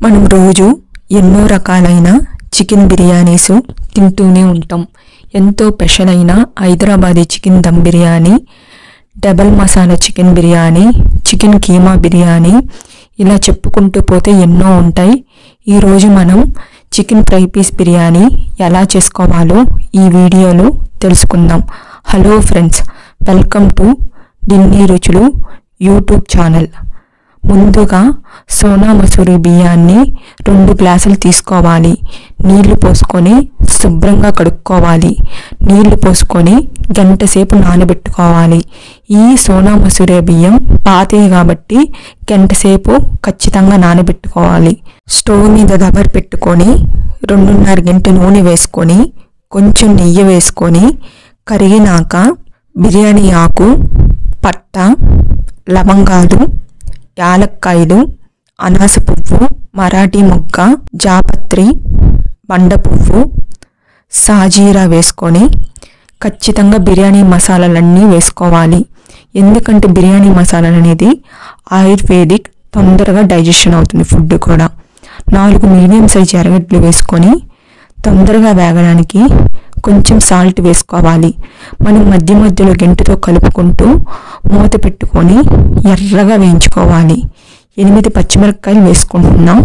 మనం రోజు ఎన్నో రకాలైన చికెన్ బిర్యానీస్ తింటూనే ఉంటాం. ఎంతో స్పెషల్ అయిన Hyderabadi chicken dum biryani, double masala chicken biryani, chicken keema biryani, ఇలా చెప్పుకుంటూ పోతే ఎన్నో ఉంటాయి. ఈరోజు మనం చికెన్ ఫ్రై పీస్ బిర్యానీ ఎలా చేసుకోవాలో ఈ వీడియోలో తెలుసుకుందాం. Hello friends, welcome to Delhi రుచులు యూట్యూబ్ ఛానల్. ముందుగా సోనా మసూరి బియ్యాన్ని 2 గ్లాసులు తీసుకోవాలి. నీళ్లు పోసుకొని శుభ్రంగా కడుక్కోవాలి. నీళ్లు పోసుకొని గంట సేపు నానబెట్టుకోవాలి. ఈ సోనా మసూరి బియ్యం పాతవి కాబట్టి గంట సేపు ఖచ్చితంగా నానబెట్టుకోవాలి. స్టవ్ మీద దబర్ పెట్టుకొని 2.5 గంట నూనె వేసుకొని కొంచెం నెయ్యి వేసుకొని కరిగినాక బిర్యానీ ఆకు, పట్ట, లవంగాలు, యాలక్కాయలు, అనాస పువ్వు, మరాఠీ మొగ్గ, జాపత్రి, బండ పువ్వు, సాజీరా వేసుకొని ఖచ్చితంగా బిర్యానీ మసాలాలన్నీ వేసుకోవాలి. ఎందుకంటే బిర్యానీ మసాలాలు అనేది ఆయుర్వేదిక్, తొందరగా డైజెషన్ అవుతుంది. ఫుడ్ కూడా 4 మీడియం సైజ్ ఎర్రగడ్డలు వేసుకొని తొందరగా వేగడానికి కొంచెం సాల్ట్ వేసుకోవాలి. మనం మధ్య మధ్యలో గంటతో కలుపుకుంటూ మూత పెట్టుకొని ఎర్రగా వేయించుకోవాలి. 8 పచ్చిమిరపకాయలు వేసుకుంటున్నాం.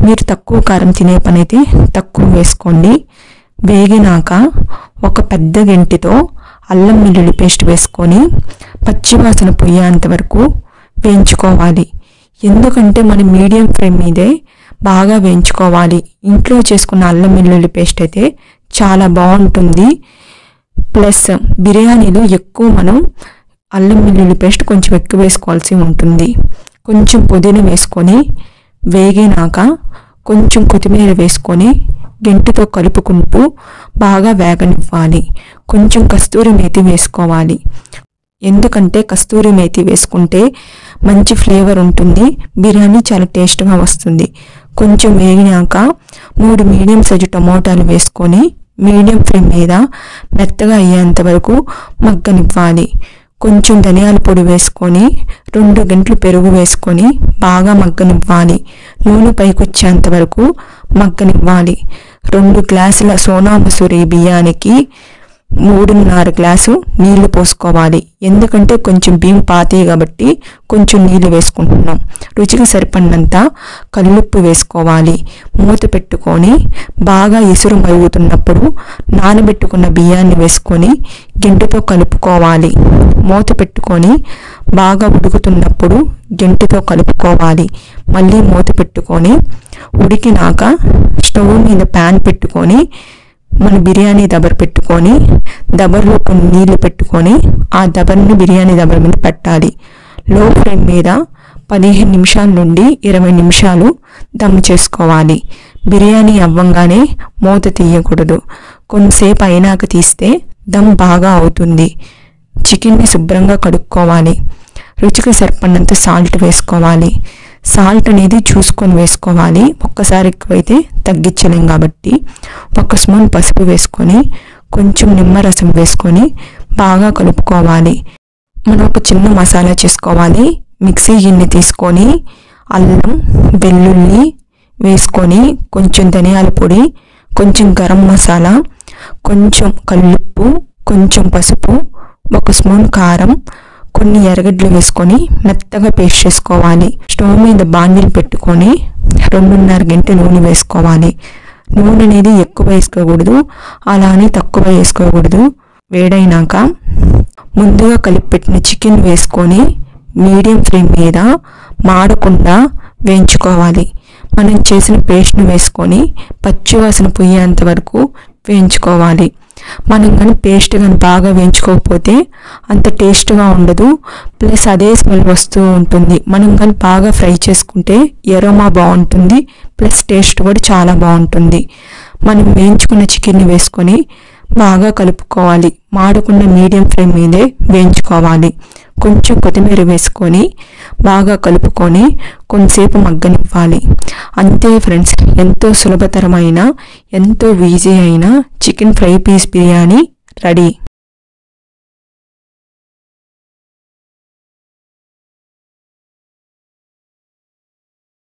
మీరు తక్కువ కారం తినే పని అయితే తక్కువ వేసుకోండి. వేగినాక ఒక పెద్ద గంటితో అల్లం వెల్లుల్లి పేస్ట్ వేసుకొని పచ్చివాసన పోయేంత వరకు వేయించుకోవాలి. ఎందుకంటే మనం మీడియం ఫ్లేమ్ మీదే బాగా వేయించుకోవాలి. ఇంట్లో చేసుకున్న అల్లం వెల్లుల్లి పేస్ట్ అయితే చాలా బాగుంటుంది. ప్లస్ బిర్యానీలో ఎక్కువ మనం అల్లం వెల్లుల్లి పేస్ట్ కొంచెం ఎక్కువ వేసుకోవాల్సి ఉంటుంది. కొంచెం పుదీనా వేసుకొని వేగినాక కొంచెం కొత్తిమీర వేసుకొని గంటితో కలుపుకుంటూ బాగా వేగనివ్వాలి. కొంచెం కస్తూరి మేతి వేసుకోవాలి. ఎందుకంటే కస్తూరి మేతి వేసుకుంటే మంచి ఫ్లేవర్ ఉంటుంది. బిర్యానీ చాలా టేస్ట్గా వస్తుంది. కొంచెం వేగినాక 3 మీడియం సైజు టమోటాలు వేసుకొని మీడియం ఫ్లేమ్ మీద మెత్తగా అయ్యేంత వరకు మగ్గనివ్వాలి. కొంచెం ధనియాల పొడి వేసుకొని 2 గంటలు పెరుగు వేసుకొని బాగా మగ్గనివ్వాలి. నూనె పైకి వచ్చేంత వరకు మగ్గనివ్వాలి. 2 గ్లాసుల సోనా మసూరి బియ్యానికి 3.5 గ్లాసు నీళ్లు పోసుకోవాలి. ఎందుకంటే కొంచెం బియ్యం పాతాయి కాబట్టి కొంచెం నీళ్లు వేసుకుంటున్నాం. రుచికి సరిపడినంత కల్లుప్పు వేసుకోవాలి. మూత పెట్టుకొని బాగా ఎసురు మరుగుతున్నప్పుడు నానబెట్టుకున్న బియ్యాన్ని వేసుకొని గంటతో కలుపుకోవాలి. మూత పెట్టుకొని బాగా ఉడుకుతున్నప్పుడు గంటతో కలుపుకోవాలి. మళ్ళీ మూత పెట్టుకొని ఉడికినాక స్టవ్ మీద ప్యాన్ పెట్టుకొని మన బిర్యానీ దబర్ పెట్టుకొని దబర్లో కొన్ని నీళ్లు పెట్టుకొని ఆ దబర్ని బిర్యానీ దబర్ మీద పెట్టాలి. లో ఫ్లేమ్ మీద 15 నిమిషాల నుండి 20 నిమిషాలు దమ్ చేసుకోవాలి. బిర్యానీ అవ్వంగానే మూత తీయకూడదు. కొంతసేపు అయినాక తీస్తే దమ్ బాగా అవుతుంది. చికెన్ని శుభ్రంగా కడుక్కోవాలి. రుచికి సరిపడినంత సాల్ట్ వేసుకోవాలి. సాల్ట్ అనేది చూసుకొని వేసుకోవాలి. ఒక్కసారి ఎక్కువైతే తగ్గించలేం కాబట్టి 1 స్పూన్ పసుపు వేసుకొని కొంచెం నిమ్మరసం వేసుకొని బాగా కలుపుకోవాలి. మనం ఒక చిన్న మసాలా చేసుకోవాలి. మిక్సీ గిన్నె తీసుకొని అల్లం వెల్లుల్లి వేసుకొని కొంచెం ధనియాల పొడి, కొంచెం గరం మసాలా, కొంచెం కల్లుప్పు, కొంచెం పసుపు, 1 స్పూన్ కారం, కొన్ని ఎర్రగడ్డలు వేసుకొని మెత్తగా పేస్ట్ చేసుకోవాలి. స్టవ్ మీద బాండిల్ పెట్టుకొని 2.5 గంట నూనె వేసుకోవాలి. నూనె అనేది ఎక్కువ వేసుకోకూడదు, అలానే తక్కువ వేసుకోకూడదు. వేడైనాక ముందుగా కలిపి పెట్టిన చికెన్ వేసుకొని మీడియం ఫ్లేమ్ మీద మాడకుండా వేయించుకోవాలి. మనం చేసిన పేస్ట్ను వేసుకొని పచ్చివాసన పోయేంత వరకు వేయించుకోవాలి. మనం కానీ పేస్ట్ కానీ బాగా వేయించుకోకపోతే అంత టేస్ట్గా ఉండదు. ప్లస్ అదే స్మెల్ వస్తూ ఉంటుంది. మనం కానీ బాగా ఫ్రై చేసుకుంటే ఎరోమా బాగుంటుంది. ప్లస్ టేస్ట్ కూడా చాలా బాగుంటుంది. మనం వేయించుకున్న చికెన్ని వేసుకొని బాగా కలుపుకోవాలి. మాడకుండా మీడియం ఫ్లేమ్ మీదే వేయించుకోవాలి. కొంచెం కొత్తిమీర వేసుకొని బాగా కలుపుకొని కొంతసేపు మగ్గనివ్వాలి. అంతే ఫ్రెండ్స్, ఎంతో సులభతరమైన, ఎంతో ఈజీ అయిన chicken fry piece biryani ready.